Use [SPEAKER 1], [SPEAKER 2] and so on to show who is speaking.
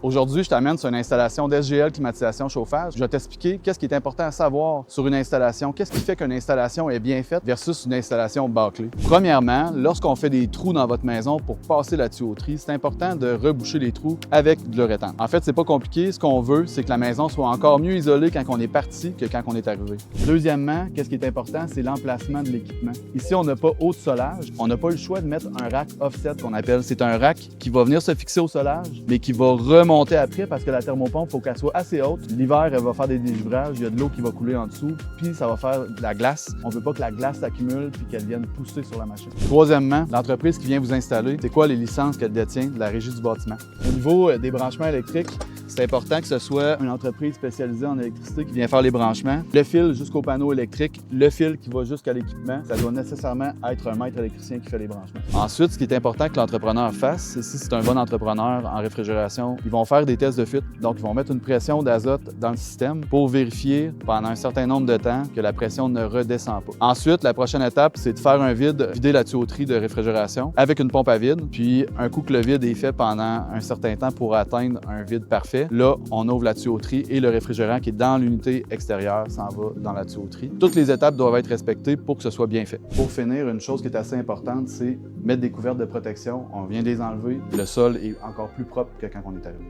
[SPEAKER 1] Aujourd'hui, je t'amène sur une installation d'SGL climatisation chauffage. Je vais t'expliquer qu'est-ce qui est important à savoir sur une installation, qu'est-ce qui fait qu'une installation est bien faite versus une installation bâclée. Premièrement, lorsqu'on fait des trous dans votre maison pour passer la tuyauterie, c'est important de reboucher les trous avec de l'uréthane. En fait, c'est pas compliqué. Ce qu'on veut, c'est que la maison soit encore mieux isolée quand on est parti que quand on est arrivé. Deuxièmement, qu'est-ce qui est important, c'est l'emplacement de l'équipement. Ici, on n'a pas haut de solage. On n'a pas le choix de mettre un rack offset qu'on appelle. C'est un rack qui va venir se fixer au solage, mais qui va remonter après parce que la thermopompe, il faut qu'elle soit assez haute. L'hiver, elle va faire des délivrages, il y a de l'eau qui va couler en dessous, puis ça va faire de la glace. On ne veut pas que la glace s'accumule puis qu'elle vienne pousser sur la machine. Troisièmement, l'entreprise qui vient vous installer, c'est quoi les licences qu'elle détient de la Régie du bâtiment. Au niveau des branchements électriques, c'est important que ce soit une entreprise spécialisée en électricité qui vient faire les branchements. Le fil jusqu'au panneau électrique, le fil qui va jusqu'à l'équipement, ça doit nécessairement être un maître électricien qui fait les branchements. Ensuite, ce qui est important que l'entrepreneur fasse, si c'est un bon entrepreneur en réfrigération, ils vont faire des tests de fuite. Donc, ils vont mettre une pression d'azote dans le système pour vérifier pendant un certain nombre de temps que la pression ne redescend pas. Ensuite, la prochaine étape, c'est de faire un vide, vider la tuyauterie de réfrigération avec une pompe à vide. Puis, un coup que le vide est fait pendant un certain temps pour atteindre un vide parfait, là, on ouvre la tuyauterie et le réfrigérant qui est dans l'unité extérieure s'en va dans la tuyauterie. Toutes les étapes doivent être respectées pour que ce soit bien fait. Pour finir, une chose qui est assez importante, c'est mettre des couvertes de protection. On vient de les enlever. Le sol est encore plus propre que quand on est arrivé.